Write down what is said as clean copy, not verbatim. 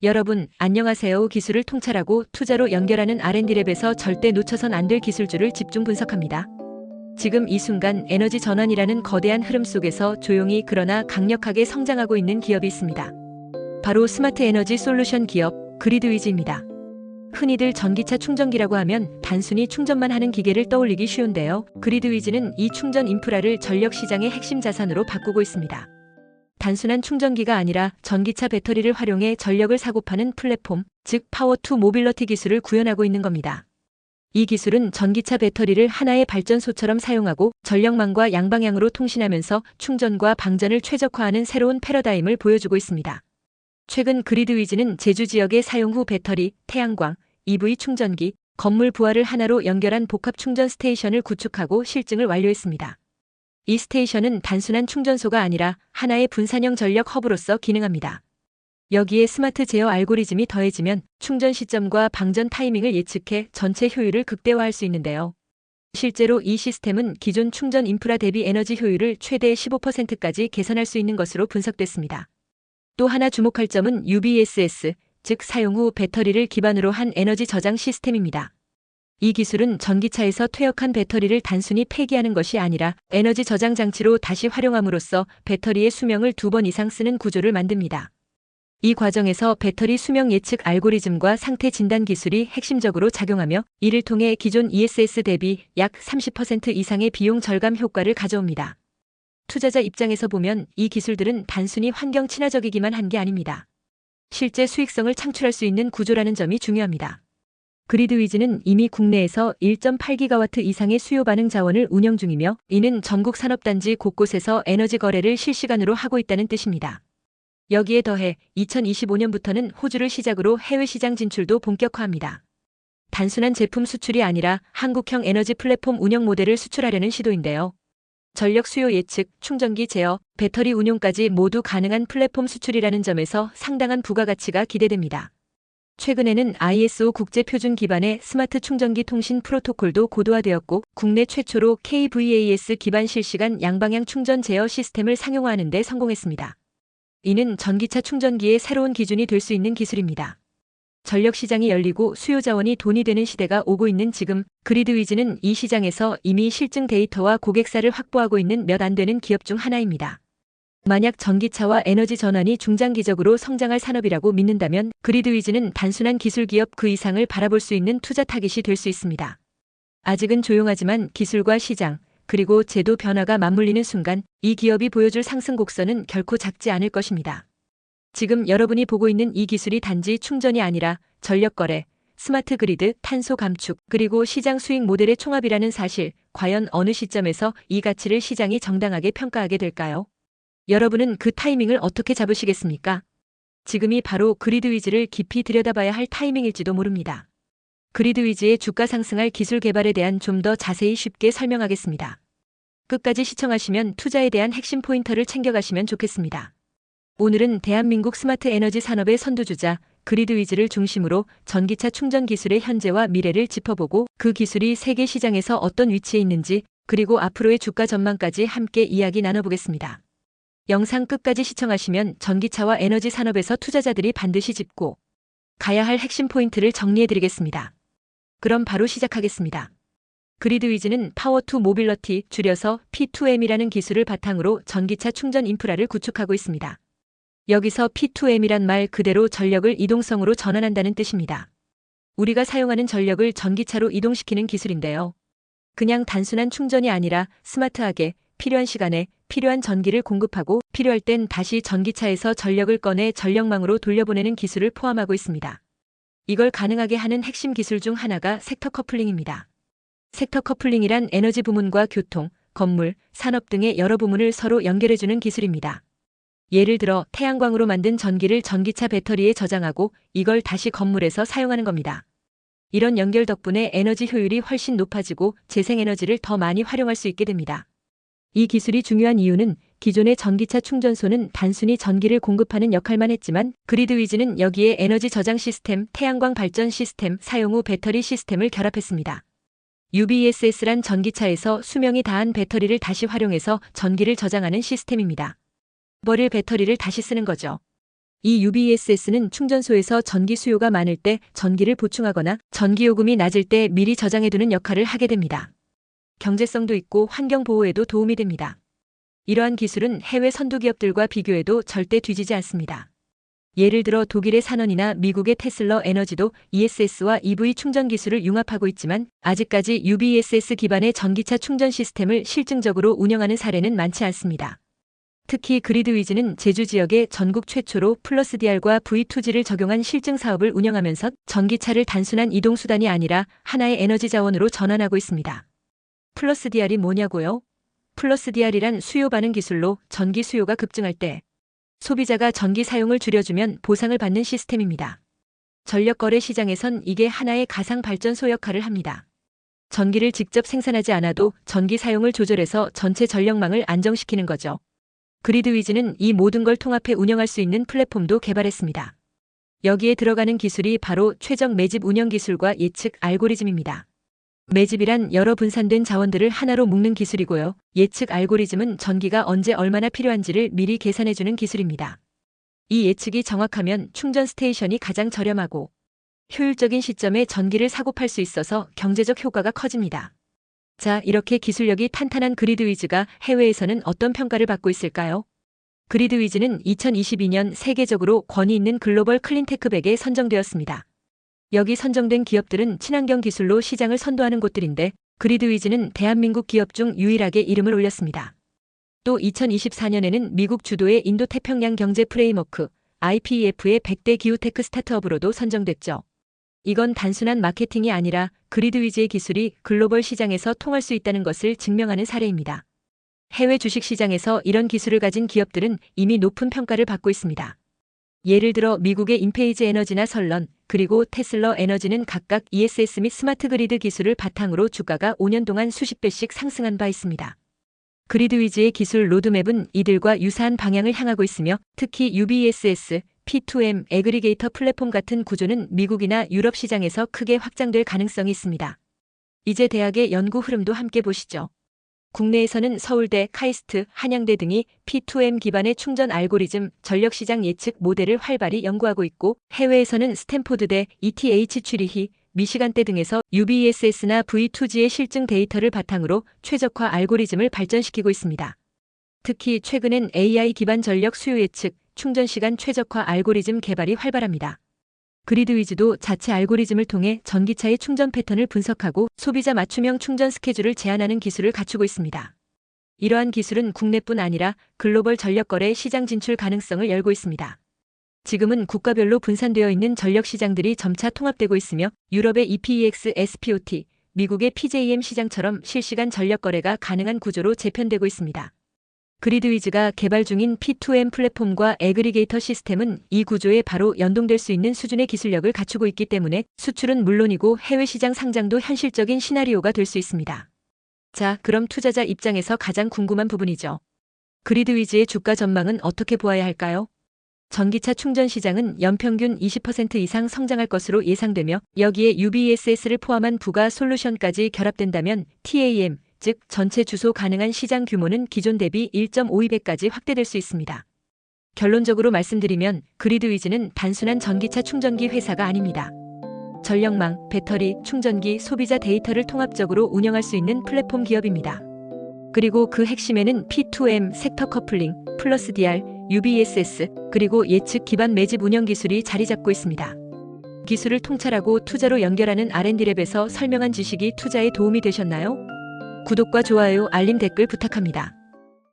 여러분, 안녕하세요. 기술을 통찰하고 투자로 연결하는 R&D랩에서 절대 놓쳐선 안 될 기술주를 집중 분석합니다. 지금 이 순간 에너지 전환이라는 거대한 흐름 속에서 조용히 그러나 강력하게 성장하고 있는 기업이 있습니다. 바로 스마트 에너지 솔루션 기업 그리드위즈입니다. 흔히들 전기차 충전기라고 하면 단순히 충전만 하는 기계를 떠올리기 쉬운데요. 그리드위즈는 이 충전 인프라를 전력 시장의 핵심 자산으로 바꾸고 있습니다. 단순한 충전기가 아니라 전기차 배터리를 활용해 전력을 사고 파는 플랫폼, 즉 파워 투 모빌리티 기술을 구현하고 있는 겁니다. 이 기술은 전기차 배터리를 하나의 발전소처럼 사용하고 전력망과 양방향으로 통신하면서 충전과 방전을 최적화하는 새로운 패러다임을 보여주고 있습니다. 최근 그리드위즈는 제주 지역의 사용 후 배터리, 태양광, EV 충전기, 건물 부하를 하나로 연결한 복합 충전 스테이션을 구축하고 실증을 완료했습니다. 이 스테이션은 단순한 충전소가 아니라 하나의 분산형 전력 허브로서 기능합니다. 여기에 스마트 제어 알고리즘이 더해지면 충전 시점과 방전 타이밍을 예측해 전체 효율을 극대화할 수 있는데요. 실제로 이 시스템은 기존 충전 인프라 대비 에너지 효율을 최대 15%까지 개선할 수 있는 것으로 분석됐습니다. 또 하나 주목할 점은 UBSS, 즉 사용 후 배터리를 기반으로 한 에너지 저장 시스템입니다. 이 기술은 전기차에서 퇴역한 배터리를 단순히 폐기하는 것이 아니라 에너지 저장 장치로 다시 활용함으로써 배터리의 수명을 2번 이상 쓰는 구조를 만듭니다. 이 과정에서 배터리 수명 예측 알고리즘과 상태 진단 기술이 핵심적으로 작용하며 이를 통해 기존 ESS 대비 약 30% 이상의 비용 절감 효과를 가져옵니다. 투자자 입장에서 보면 이 기술들은 단순히 환경 친화적이기만 한 게 아닙니다. 실제 수익성을 창출할 수 있는 구조라는 점이 중요합니다. 그리드위즈는 이미 국내에서 1.8기가와트 이상의 수요 반응 자원을 운영 중이며 이는 전국 산업단지 곳곳에서 에너지 거래를 실시간으로 하고 있다는 뜻입니다. 여기에 더해 2025년부터는 호주를 시작으로 해외 시장 진출도 본격화합니다. 단순한 제품 수출이 아니라 한국형 에너지 플랫폼 운영 모델을 수출하려는 시도인데요. 전력 수요 예측, 충전기 제어, 배터리 운용까지 모두 가능한 플랫폼 수출이라는 점에서 상당한 부가가치가 기대됩니다. 최근에는 ISO 국제표준 기반의 스마트 충전기 통신 프로토콜도 고도화되었고 국내 최초로 KVAS 기반 실시간 양방향 충전 제어 시스템을 상용화하는 데 성공했습니다. 이는 전기차 충전기의 새로운 기준이 될 수 있는 기술입니다. 전력 시장이 열리고 수요 자원이 돈이 되는 시대가 오고 있는 지금 그리드위즈는 이 시장에서 이미 실증 데이터와 고객사를 확보하고 있는 몇 안 되는 기업 중 하나입니다. 만약 전기차와 에너지 전환이 중장기적으로 성장할 산업이라고 믿는다면 그리드위즈는 단순한 기술 기업 그 이상을 바라볼 수 있는 투자 타깃이 될 수 있습니다. 아직은 조용하지만 기술과 시장, 그리고 제도 변화가 맞물리는 순간 이 기업이 보여줄 상승 곡선은 결코 작지 않을 것입니다. 지금 여러분이 보고 있는 이 기술이 단지 충전이 아니라 전력 거래, 스마트 그리드, 탄소 감축, 그리고 시장 수익 모델의 총합이라는 사실, 과연 어느 시점에서 이 가치를 시장이 정당하게 평가하게 될까요? 여러분은 그 타이밍을 어떻게 잡으시겠습니까? 지금이 바로 그리드위즈를 깊이 들여다봐야 할 타이밍일지도 모릅니다. 그리드위즈의 주가 상승할 기술 개발에 대한 좀 더 자세히 쉽게 설명하겠습니다. 끝까지 시청하시면 투자에 대한 핵심 포인터를 챙겨가시면 좋겠습니다. 오늘은 대한민국 스마트 에너지 산업의 선두주자 그리드위즈를 중심으로 전기차 충전 기술의 현재와 미래를 짚어보고 그 기술이 세계 시장에서 어떤 위치에 있는지 그리고 앞으로의 주가 전망까지 함께 이야기 나눠보겠습니다. 영상 끝까지 시청하시면 전기차와 에너지 산업에서 투자자들이 반드시 짚고 가야 할 핵심 포인트를 정리해드리겠습니다. 그럼 바로 시작하겠습니다. 그리드위즈는 파워 투 모빌리티, 줄여서 P2M이라는 기술을 바탕으로 전기차 충전 인프라를 구축하고 있습니다. 여기서 P2M이란 말 그대로 전력을 이동성으로 전환한다는 뜻입니다. 우리가 사용하는 전력을 전기차로 이동시키는 기술인데요. 그냥 단순한 충전이 아니라 스마트하게 필요한 시간에 필요한 전기를 공급하고 필요할 땐 다시 전기차에서 전력을 꺼내 전력망으로 돌려보내는 기술을 포함하고 있습니다. 이걸 가능하게 하는 핵심 기술 중 하나가 섹터 커플링입니다. 섹터 커플링이란 에너지 부문과 교통, 건물, 산업 등의 여러 부문을 서로 연결해주는 기술입니다. 예를 들어 태양광으로 만든 전기를 전기차 배터리에 저장하고 이걸 다시 건물에서 사용하는 겁니다. 이런 연결 덕분에 에너지 효율이 훨씬 높아지고 재생에너지를 더 많이 활용할 수 있게 됩니다. 이 기술이 중요한 이유는 기존의 전기차 충전소는 단순히 전기를 공급하는 역할만 했지만 그리드위즈는 여기에 에너지 저장 시스템, 태양광 발전 시스템, 사용 후 배터리 시스템을 결합했습니다. UBSS란 전기차에서 수명이 다한 배터리를 다시 활용해서 전기를 저장하는 시스템입니다. 버릴 배터리를 다시 쓰는 거죠. 이 UBSS는 충전소에서 전기 수요가 많을 때 전기를 보충하거나 전기요금이 낮을 때 미리 저장해두는 역할을 하게 됩니다. 경제성도 있고 환경 보호에도 도움이 됩니다. 이러한 기술은 해외 선두 기업들과 비교해도 절대 뒤지지 않습니다. 예를 들어 독일의 산원이나 미국의 테슬러 에너지도 ESS와 EV 충전 기술을 융합하고 있지만 아직까지 UBSS 기반의 전기차 충전 시스템을 실증적으로 운영하는 사례는 많지 않습니다. 특히 그리드위즈는 제주 지역에 전국 최초로 플러스DR과 V2G를 적용한 실증 사업을 운영하면서 전기차를 단순한 이동수단이 아니라 하나의 에너지 자원으로 전환하고 있습니다. 플러스DR이 뭐냐고요? 플러스DR이란 수요 반응 기술로 전기 수요가 급증할 때 소비자가 전기 사용을 줄여주면 보상을 받는 시스템입니다. 전력거래 시장에선 이게 하나의 가상 발전소 역할을 합니다. 전기를 직접 생산하지 않아도 전기 사용을 조절해서 전체 전력망을 안정시키는 거죠. 그리드위즈는 이 모든 걸 통합해 운영할 수 있는 플랫폼도 개발했습니다. 여기에 들어가는 기술이 바로 최적 매집 운영 기술과 예측 알고리즘입니다. 매집이란 여러 분산된 자원들을 하나로 묶는 기술이고요. 예측 알고리즘은 전기가 언제 얼마나 필요한지를 미리 계산해주는 기술입니다. 이 예측이 정확하면 충전 스테이션이 가장 저렴하고 효율적인 시점에 전기를 사고 팔 수 있어서 경제적 효과가 커집니다. 자, 이렇게 기술력이 탄탄한 그리드위즈가 해외에서는 어떤 평가를 받고 있을까요? 그리드위즈는 2022년 세계적으로 권위 있는 글로벌 클린테크 100에 선정되었습니다. 여기 선정된 기업들은 친환경 기술로 시장을 선도하는 곳들인데 그리드위즈는 대한민국 기업 중 유일하게 이름을 올렸습니다. 또 2024년에는 미국 주도의 인도태평양 경제 프레임워크 IPEF의 100대 기후테크 스타트업으로도 선정됐죠. 이건 단순한 마케팅이 아니라 그리드위즈의 기술이 글로벌 시장에서 통할 수 있다는 것을 증명하는 사례입니다. 해외 주식시장에서 이런 기술을 가진 기업들은 이미 높은 평가를 받고 있습니다. 예를 들어 미국의 인페이즈 에너지나 설런, 그리고 테슬러 에너지는 각각 ESS 및 스마트 그리드 기술을 바탕으로 주가가 5년 동안 수십 배씩 상승한 바 있습니다. 그리드위즈의 기술 로드맵은 이들과 유사한 방향을 향하고 있으며 특히 UBSS, P2M, 애그리게이터 플랫폼 같은 구조는 미국이나 유럽 시장에서 크게 확장될 가능성이 있습니다. 이제 대학의 연구 흐름도 함께 보시죠. 국내에서는 서울대, 카이스트, 한양대 등이 P2M 기반의 충전 알고리즘, 전력시장 예측 모델을 활발히 연구하고 있고 해외에서는 스탠포드대, ETH 츄리히, 미시간대 등에서 UBSS나 V2G의 실증 데이터를 바탕으로 최적화 알고리즘을 발전시키고 있습니다. 특히 최근엔 AI 기반 전력 수요 예측, 충전시간 최적화 알고리즘 개발이 활발합니다. 그리드위즈도 자체 알고리즘을 통해 전기차의 충전 패턴을 분석하고 소비자 맞춤형 충전 스케줄을 제안하는 기술을 갖추고 있습니다. 이러한 기술은 국내뿐 아니라 글로벌 전력거래 시장 진출 가능성을 열고 있습니다. 지금은 국가별로 분산되어 있는 전력 시장들이 점차 통합되고 있으며 유럽의 EPEX SPOT, 미국의 PJM 시장처럼 실시간 전력 거래가 가능한 구조로 재편되고 있습니다. 그리드위즈가 개발 중인 P2M 플랫폼과 애그리게이터 시스템은 이 구조에 바로 연동될 수 있는 수준의 기술력을 갖추고 있기 때문에 수출은 물론이고 해외 시장 상장도 현실적인 시나리오가 될 수 있습니다. 자, 그럼 투자자 입장에서 가장 궁금한 부분이죠. 그리드위즈의 주가 전망은 어떻게 보아야 할까요? 전기차 충전 시장은 연평균 20% 이상 성장할 것으로 예상되며 여기에 UBSS를 포함한 부가 솔루션까지 결합된다면 TAM, 즉 전체 주소 가능한 시장 규모는 기존 대비 1.52배까지 확대될 수 있습니다. 결론적으로 말씀드리면 그리드위즈는 단순한 전기차 충전기 회사가 아닙니다. 전력망, 배터리, 충전기, 소비자 데이터를 통합적으로 운영할 수 있는 플랫폼 기업입니다. 그리고 그 핵심에는 P2M, 섹터 커플링, 플러스DR, UBSS, 그리고 예측 기반 매집 운영 기술이 자리 잡고 있습니다. 기술을 통찰하고 투자로 연결하는 R&D랩에서 설명한 지식이 투자에 도움이 되셨나요? 구독과 좋아요, 알림 댓글 부탁합니다.